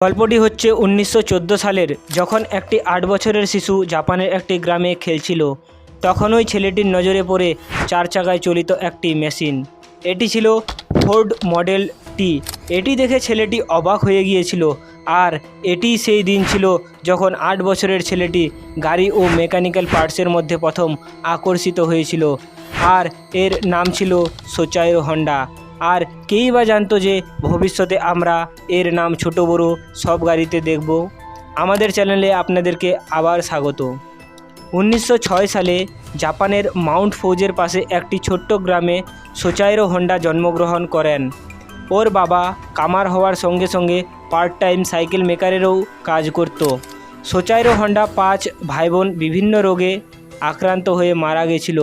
গল্পটি হচ্ছে 1914 সালের, যখন একটি 8 বছরের শিশু জাপানের একটি গ্রামে খেলছিল। তখন ওই ছেলেটির নজরে পড়ে 4 চাকায় চালিত একটি মেশিন। এটি ছিল ফোর্ড মডেল টি। এটি দেখে ছেলেটি অবাক হয়ে গিয়েছিল। আর এটি সেই দিন ছিল যখন 8 বছরের ছেলেটি গাড়ি ও মেকানিক্যাল পার্টসের মধ্যে প্রথম আকর্ষিত হয়েছিল। আর এর নাম ছিল সোচাইরো হন্ডা। আর কেই বা জানতো যে ভবিষ্যতে আমরা এর নাম ছোট বড় সব গাড়িতে দেখব। আমাদের চ্যানেলে আপনাদেরকে আবার স্বাগত। 1906 সালে জাপানের মাউন্ট ফৌজের পাশে একটি ছোট্ট গ্রামে সোচাইরো হন্ডা জন্মগ্রহণ করেন। ওর বাবা কামার হওয়ার সঙ্গে সঙ্গে পার্ট টাইম সাইকেল মেকারেরও কাজ করত। সোচাইরো হন্ডা 5 ভাইবোন বিভিন্ন রোগে আক্রান্ত হয়ে মারা গেছিল।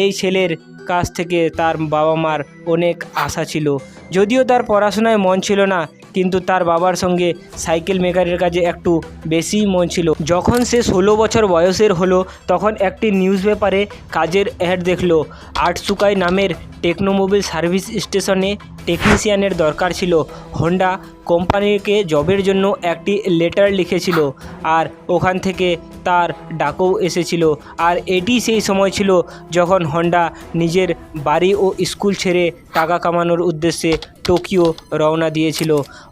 এই ছেলের কাছ থেকে তার বাবা মার অনেক আশা ছিল। যদিও তার পড়াশোনায় মন ছিল না, কিন্তু তার বাবার সঙ্গে সাইকেল মেকারের কাজে একটু বেশি মন ছিল। যখন সে 16 বছর বয়সের হলো, তখন একটি নিউজ পেপারে কাজের অ্যাড দেখলো। আটসুকাই নামের টেকনোমোবিল সার্ভিস স্টেশনে টেকনিশিয়ানের দরকার ছিল। হন্ডা কোম্পানিকে জবের জন্য একটি লেটার লিখেছিল, আর ওখান থেকে তার ডাকও এসেছিল। আর এটি সেই সময় ছিল যখন হন্ডা নিজের বাড়ি ও স্কুল ছেড়ে টাকা কামানোর উদ্দেশ্যে টোকিও রওনা দিয়েছিল।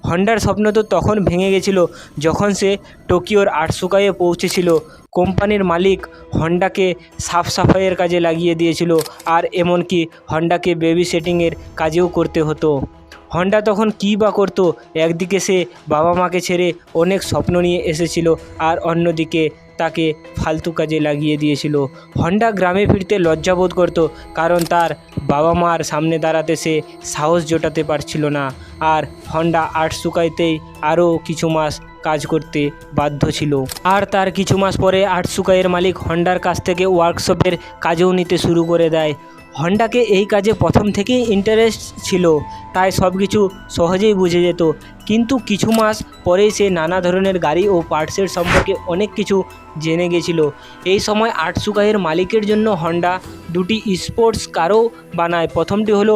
হন্ডার স্বপ্ন তো তখন ভেঙে গেছিল যখন সে টোকিওর আটসুকাইয়ে পৌঁছেছিল। কোম্পানির মালিক হন্ডাকে সাফ সাফাইয়ের কাজে লাগিয়ে দিয়েছিল, আর এমনকি হন্ডাকে বেবি সেটিংয়ের কাজেও করতে হতো। হন্ডা তখন কী বা করতো? একদিকে সে বাবা মাকে ছেড়ে অনেক স্বপ্ন নিয়ে এসেছিল, আর অন্যদিকে তাকে ফালতু কাজে লাগিয়ে দিয়েছিল। হন্ডা গ্রামে ফিরতে লজ্জাবোধ করত, কারণ তার বাবা মার সামনে দাঁড়াতে সে সাহস জোটাতে পারছিল না। আর হন্ডা আটসুকাইতেই আরও কিছু মাস কাজ করতে বাধ্য ছিল। আর তার কিছু মাস পরে আটসুকাইয়ের মালিক হন্ডার কাছ থেকে ওয়ার্কশপের কাজও নিতে শুরু করে দেয়। হন্ডাকে এই কাজে প্রথম থেকেই ইন্টারেস্ট ছিল, তাই সব কিছু সহজেই বুঝে যেত। কিন্তু কিছু মাস পরেই সে নানা ধরনের গাড়ি ও পার্টসের সম্পর্কে অনেক কিছু জেনে গেছিল। এই সময় আটসুকাইয়ের মালিকের জন্য হন্ডা 2টি স্পোর্টস কারও বানায়। প্রথমটি হলো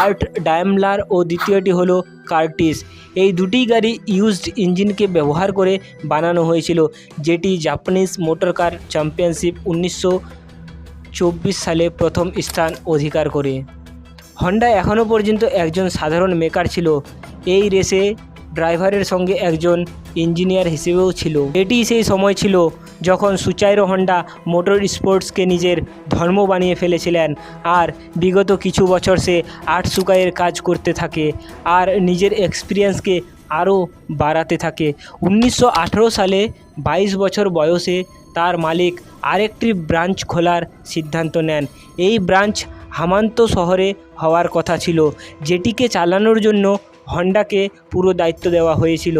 আর্ট ডাইমলার ও দ্বিতীয়টি হলো কার্টিস। এই দুটি গাড়ি ইউজড ইঞ্জিনকে ব্যবহার করে বানানো হয়েছিল, যেটি জাপানিজ মোটর কার চ্যাম্পিয়নশিপ 1924 সালে প্রথম স্থান অধিকার করে। হন্ডা এখনও পর্যন্ত একজন সাধারণ মেকার ছিল। এই রেসে ড্রাইভারের সঙ্গে একজন ইঞ্জিনিয়ার হিসেবেও ছিল। এটি সেই সময় ছিল যখন সোচাইরো হন্ডা মোটর স্পোর্টসকে নিজের ধর্ম বানিয়ে ফেলেছিলেন। আর বিগত কিছু বছর সে আটসুকাইয়ের কাজ করতে থাকে আর নিজের এক্সপিরিয়েন্সকে আরও বাড়াতে থাকে। 1918 সালে 22 বছর বয়সে তার মালিক আরেকটি ব্রাঞ্চ খোলার সিদ্ধান্ত নেন। এই ব্রাঞ্চ হামান্তো শহরে হওয়ার কথা ছিল, যেটিকে চালানোর জন্য হন্ডাকে পুরো দায়িত্ব দেওয়া হয়েছিল।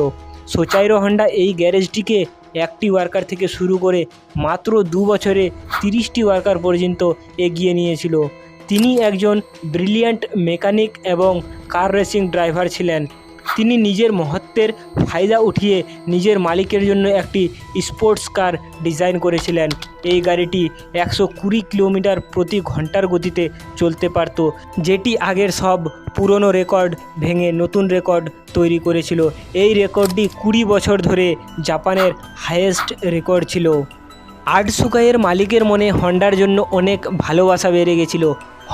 সোচাইরো হন্ডা এই গ্যারেজটিকে 1টি ওয়ার্কার থেকে শুরু করে মাত্র 2 বছরে 30টি ওয়ার্কার পর্যন্ত এগিয়ে নিয়েছিল। তিনি একজন ব্রিলিয়ান্ট মেকানিক এবং কার রেসিং ড্রাইভার ছিলেন। তিনি নিজের মহত্বের ফায়দা উঠিয়ে নিজের মালিকের জন্য একটি স্পোর্টস কার ডিজাইন করেছিলেন। এই গাড়িটি 120 কিলোমিটার প্রতি ঘন্টার গতিতে চলতে পারত, যেটি আগের সব পুরনো রেকর্ড ভেঙে নতুন রেকর্ড তৈরি করেছিল। এই রেকর্ডটি 20 বছর ধরে জাপানের হাইয়েস্ট রেকর্ড ছিল। আটসুকাইয়ের মালিকের মনে হন্ডার জন্য অনেক ভালোবাসা বেড়ে গেছিল।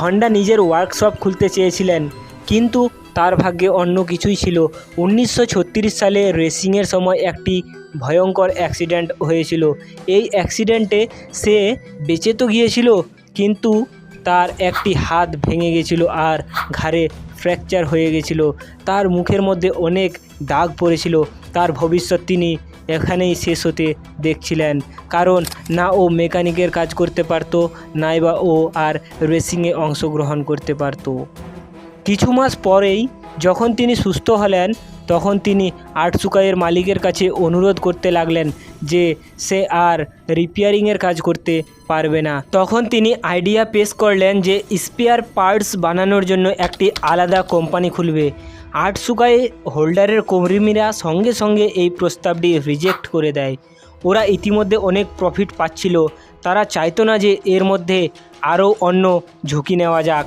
হন্ডা নিজের ওয়ার্কশপ খুলতে চেয়েছিলেন, কিন্তু তার ভাগ্যে অন্য কিছুই ছিল। 1936 সালে রেসিংয়ের সময় একটি ভয়ঙ্কর অ্যাক্সিডেন্ট হয়েছিল। এই অ্যাক্সিডেন্টে সে বেঁচে তো গিয়েছিল, কিন্তু তার একটি হাত ভেঙে গেছিল আর ঘাড়ে ফ্র্যাকচার হয়ে গেছিল। তার মুখের মধ্যে অনেক দাগ পড়েছিল। তার ভবিষ্যৎ তিনি এখানেই শেষ হতে দেখছিলেন, কারণ না ও মেকানিকের কাজ করতে পারত, নাই বা ও আর রেসিংয়ে অংশগ্রহণ করতে পারত। কিছু মাস পরেই যখন তিনি সুস্থ হলেন, তখন তিনি আটসুকাইয়ের মালিকের কাছে অনুরোধ করতে লাগলেন যে সে আর রিপেয়ারিংয়ের কাজ করতে পারবে না। তখন তিনি আইডিয়া পেশ করলেন যে স্পেয়ার পার্টস বানানোর জন্য একটি আলাদা কোম্পানি খুলবে। আটসুকাই হোল্ডারের কর্মীরা সঙ্গে সঙ্গে এই প্রস্তাবটি রিজেক্ট করে দেয়। ওরা ইতিমধ্যে অনেক প্রফিট পাচ্ছিল, তারা চাইতো না যে এর মধ্যে আরও অন্য ঝুঁকি নেওয়া যাক।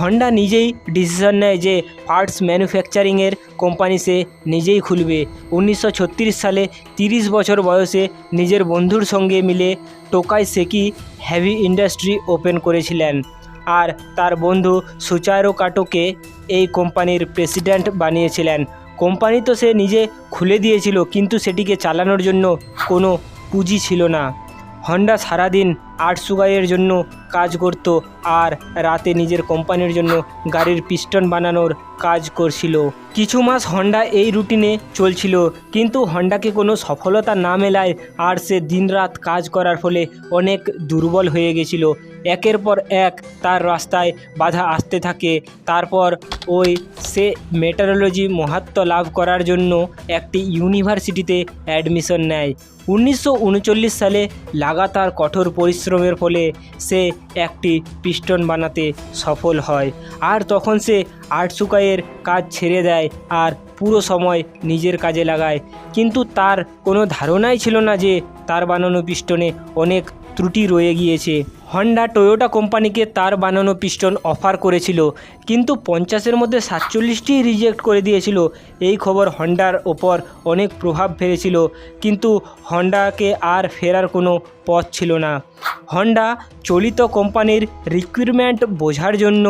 হন্ডা নিজেই ডিসিশন নেয় যে পার্টস ম্যানুফ্যাকচারিংয়ের কোম্পানি সে নিজেই খুলবে। 1936 সালে 30 বছর বয়সে নিজের বন্ধুর সঙ্গে মিলে টোকাই সেকি হেভি ইন্ডাস্ট্রি ওপেন করেছিলেন, আর তার বন্ধু সুচারো কাটোকে এই কোম্পানির প্রেসিডেন্ট বানিয়েছিলেন। কোম্পানি তো সে নিজে খুলে দিয়েছিল, কিন্তু সেটিকে চালানোর জন্য কোনো পুঁজি ছিল না। হন্ডা সারাদিন আটসুগাইয়ের জন্য কাজ করত আর রাতে নিজের কোম্পানির জন্য গাড়ির পিস্টন বানানোর কাজ করছিল। কিছু মাস হন্ডা এই রুটিনে চলছিল, কিন্তু হন্ডাকে কোনো সফলতা না মেলায় আর সে দিনরাত কাজ করার ফলে অনেক দুর্বল হয়ে গেছিল। একের পর এক তার রাস্তায় বাধা আসতে থাকে। তারপর সে মেটারোলজি মাহাত্ম্য লাভ করার জন্য একটি ইউনিভার্সিটিতে অ্যাডমিশন নেয়। 1939 সালে লাগাতার কঠোর পরিশ্রমের ফলে সে একটি পিস্টন বানাতে সফল হয়, আর তখন সে আটসুকাইয়ের কাজ ছেড়ে দেয় আর পুরো সময় নিজের কাজে লাগায়। কিন্তু তার কোনো ধারণাই ছিল না যে তার বানানো পিস্টনে অনেক ত্রুটি রয়ে গিয়েছে। হন্ডা টয়োটা কোম্পানিকে তার বানানো পিস্টন অফার করেছিল, কিন্তু 50-এর মধ্যে 47টি রিজেক্ট করে দিয়েছিল। এই খবর হন্ডার ওপর অনেক প্রভাব ফেলেছিল, কিন্তু হন্ডাকে আর ফেরার কোনো পথ ছিল না। হন্ডা চলিত কোম্পানির রিক্রুটমেন্ট বোঝার জন্য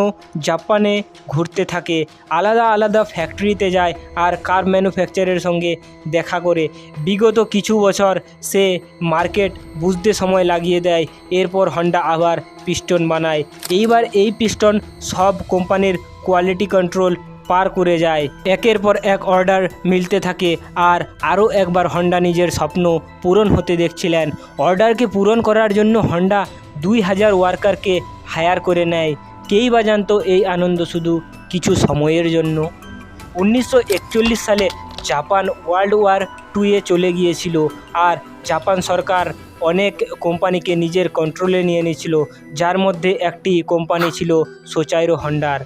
জাপানে ঘুরতে থাকে, আলাদা আলাদা ফ্যাক্টরিতে যায় আর কার ম্যানুফ্যাকচারের সঙ্গে দেখা করে। বিগত কিছু বছর সে মার্কেট বুঝতে সময় লাগিয়ে দেয়। এরপর হন্ডা আবার পিস্টন বানায়। এইবার এই পিস্টন সব কোম্পানির কোয়ালিটি কন্ট্রোল পার করে যায়। একের পর এক অর্ডার মিলতে থাকে, আর আরও একবার হন্ডা নিজের স্বপ্ন পূরণ হতে দেখছিলেন। অর্ডারকে পূরণ করার জন্য হন্ডা 2000 ওয়ার্কারকে হায়ার করে নেয়। কেই বা জানতো এই আনন্দ শুধু কিছু সময়ের জন্য। 1941 সালে জাপান ওয়ার্ল্ড ওয়ার 2-এ চলে গিয়েছিল, আর জাপান সরকার অনেক কোম্পানিকে নিজের কন্ট্রোলে নিয়ে নিয়েছিল, যার মধ্যে একটি কোম্পানি ছিল সোচাইরো হন্ডার।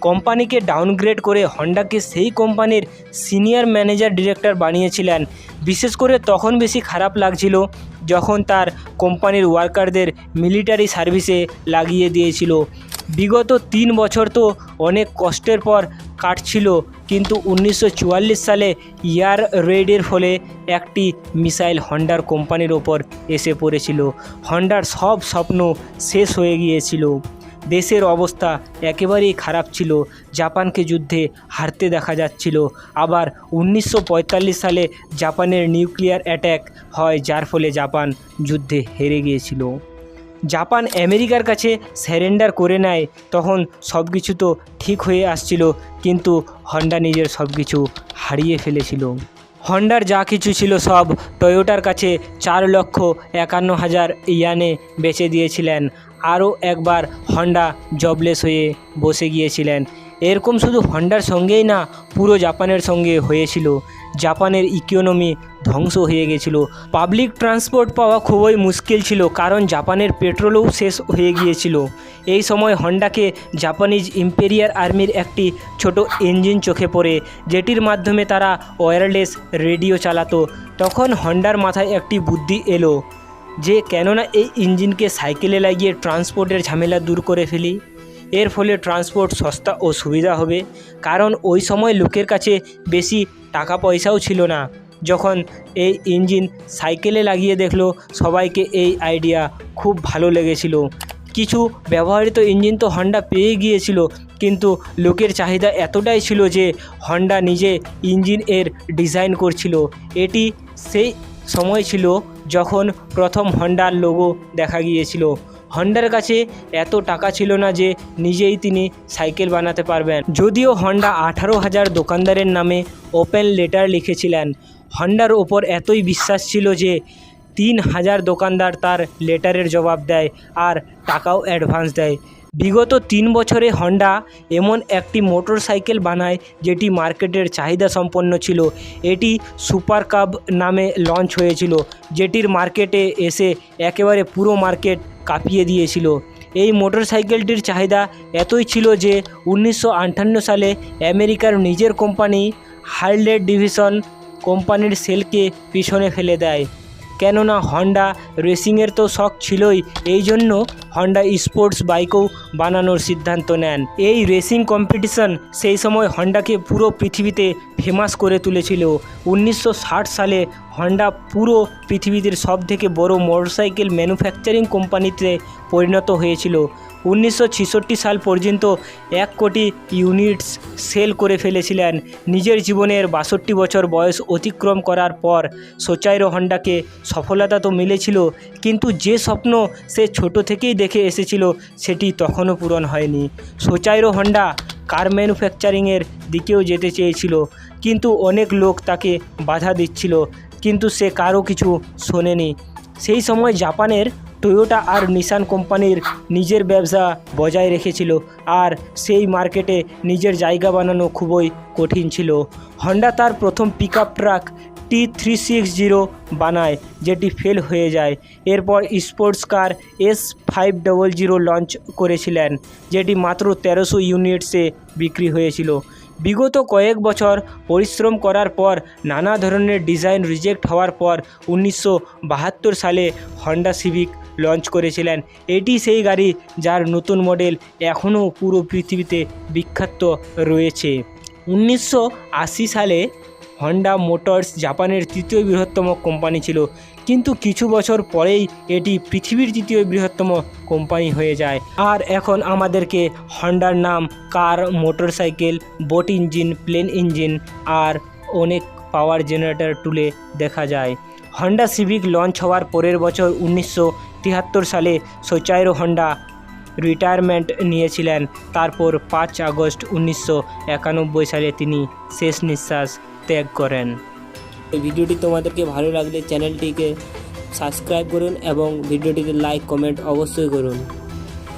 কোম্পানিকে ডাউনগ্রেড করে হন্ডাকে সেই কোম্পানির সিনিয়র ম্যানেজার ডিরেক্টর বানিয়েছিলেন। বিশেষ করে তখন বেশি খারাপ লাগছিল যখন তার কোম্পানির ওয়ার্কারদের মিলিটারি সার্ভিসে লাগিয়ে দিয়েছিল। বিগত 3 বছর তো অনেক কষ্টের পর কাটছিল, কিন্তু 1944 সালে এয়ার রেডের ফলে একটি মিসাইল হন্ডার কোম্পানির ওপর এসে পড়েছিল। হন্ডার সব স্বপ্ন শেষ হয়ে গিয়েছিল। দেশের অবস্থা একেবারেই খারাপ ছিল। জাপানকে যুদ্ধে হারতে দেখা যাচ্ছিল। আবার 1945 সালে জাপানের নিউক্লিয়ার অ্যাটাক হয়, যার ফলে জাপান যুদ্ধে হেরে গিয়েছিল। জাপান আমেরিকার কাছে সারেন্ডার করে নেয়। তখন সব কিছু তো ঠিক হয়ে আসছিল, কিন্তু হন্ডা নিজের সব কিছু হারিয়ে ফেলেছিল। হন্ডার যা কিছু ছিল সব টয়োটার কাছে 4,51,000 ইয়েনে বেচে দিয়েছিলেন। আরও একবার হন্ডা জবলেস হয়ে বসে গিয়েছিলেন। এরকম শুধু হন্ডার সঙ্গেই না, পুরো জাপানের সঙ্গে হয়েছিল। জাপানের ইকোনমি ধ্বংস হয়ে গেছিল। পাবলিক ট্রান্সপোর্ট পাওয়া খুবই মুশকিল ছিল, কারণ জাপানের পেট্রোলও শেষ হয়ে গিয়েছিল। এই সময় হন্ডাকে জাপানিজ ইম্পেরিয়ার আর্মির একটি ছোট ইঞ্জিন চোখে পড়ে, যেটির মাধ্যমে তারা ওয়্যারলেস রেডিও চালাতো। তখন হন্ডার মাথায় একটি বুদ্ধি এলো যে কেননা এই ইঞ্জিনকে সাইকেলে লাগিয়ে ট্রান্সপোর্টের ঝামেলা দূর করে ফেলি। এর ফলে ট্রান্সপোর্ট সস্তা ও সুবিধা হবে, কারণ ওই সময় লোকের কাছে বেশি টাকা পয়সাও ছিল না। যখন এই ইঞ্জিন সাইকেলে লাগিয়ে দেখলো, সবাইকে এই আইডিয়া খুব ভালো লেগেছিল। কিছু ব্যবহৃত ইঞ্জিন তো হন্ডা পেয়ে গিয়েছিল, কিন্তু লোকের চাহিদা এতটাই ছিল যে হন্ডা নিজে ইঞ্জিন এর ডিজাইন করছিল। এটি সেই সময় ছিল যখন প্রথম হন্ডার লোগো দেখা গিয়েছিল। হন্ডার কাছে এত টাকা ছিল না যে নিজেই তিনি সাইকেল বানাতে পারবেন। যদিও হন্ডা 18,000 দোকানদারের নামে ওপেন লেটার লিখেছিলেন। হন্ডার ওপর এতই বিশ্বাস ছিল যে 3,000 দোকানদার তার লেটারের জবাব দেয় আর টাকাও অ্যাডভান্স দেয়। বিগত 3 বছরে হন্ডা এমন একটি মোটর সাইকেল বানায় যেটি মার্কেটের চাহিদা সম্পন্ন ছিল। এটি সুপার কাব নামে লঞ্চ হয়েছিল, যেটির মার্কেটে এসে একেবারে পুরো মার্কেট কাঁপিয়ে দিয়েছিল। এই মোটর সাইকেলটির চাহিদা এতই ছিল যে 1958 সালে আমেরিকার নিজের কোম্পানি হার্লে ডেভিডসন কোম্পানির সেলকে পিছনে ফেলে দেয়। কেননা হন্ডা রেসিংয়ের তো শখ ছিলই, এই জন্য হন্ডা স্পোর্টস বাইকও বানানোর সিদ্ধান্ত নেন। এই রেসিং কম্পিটিশন সেই সময় হন্ডাকে পুরো পৃথিবীতে ফেমাস করে তুলেছিল। 1960 সালে হন্ডা পুরো পৃথিবীতে সবথেকে বড় মোটরসাইকেল ম্যানুফ্যাকচারিং কোম্পানিতে পরিণত হয়েছিল। 1966 সাল পর্যন্ত 1 কোটি ইউনিটস সেল করে ফেলেছিলেন। নিজের জীবনের 62 বছর বয়স অতিক্রম করার পর সোচাইরো হন্ডাকে সফলতা তো মিলেছিল, কিন্তু যে স্বপ্ন সে ছোট থেকেই দেখে এসেছিল সেটি তখনও পূরণ হয়নি। সোচাইরো হন্ডা কার ম্যানুফ্যাকচারিংয়ের দিকেও যেতে চেয়েছিল, কিন্তু অনেক লোক তাকে বাধা দিচ্ছিল, কিন্তু সে কারও কিছু শোনেনি। সেই সময় জাপানের টয়োটা আর নিসান কোম্পানির নিজের ব্যবসা বজায় রেখেছিল, আর সেই মার্কেটে নিজের জায়গা বানানো খুবই কঠিন ছিল। হন্ডা তার প্রথম পিকআপ ট্রাক T360 বানায়, যেটি ফেল হয়ে যায়। এরপর স্পোর্টস কার S500 লঞ্চ করেছিলেন, যেটি মাত্র 1300 ইউনিটসে বিক্রি হয়েছিল। বিগত কয়েক বছর পরিশ্রম করার পর নানা ধরনের ডিজাইন রিজেক্ট হওয়ার পর 1972 সালে হন্ডা সিভিক লঞ্চ করেছিলেন। এটি সেই গাড়ি যার নতুন মডেল এখনও পুরো পৃথিবীতে বিখ্যাত রয়েছে। 1980 সালে হন্ডা মোটরস জাপানের তৃতীয় বৃহত্তম কোম্পানি ছিল, কিন্তু কিছু বছর পরেই এটি পৃথিবীর তৃতীয় বৃহত্তম কোম্পানি হয়ে যায়। আর এখন আমাদেরকে হন্ডার নাম car, motorcycle, boat engine, plane engine আর অনেক পাওয়ার জেনারেটর টুলে দেখা যায়। হন্ডা সিভিক লঞ্চ হওয়ার পরের বছর 1973 সালে সোচাইরো হন্ডা রিটায়ারমেন্ট নিয়েছিলেন। তারপর 5 আগস্ট 1991 সালে তিনি শেষ নিঃশ্বাস ত্যাগ করেন। এই ভিডিওটি তোমাদেরকে ভালো লাগলে চ্যানেলটিকে সাবস্ক্রাইব করুন এবং ভিডিওটিতে লাইক কমেন্ট অবশ্যই করুন।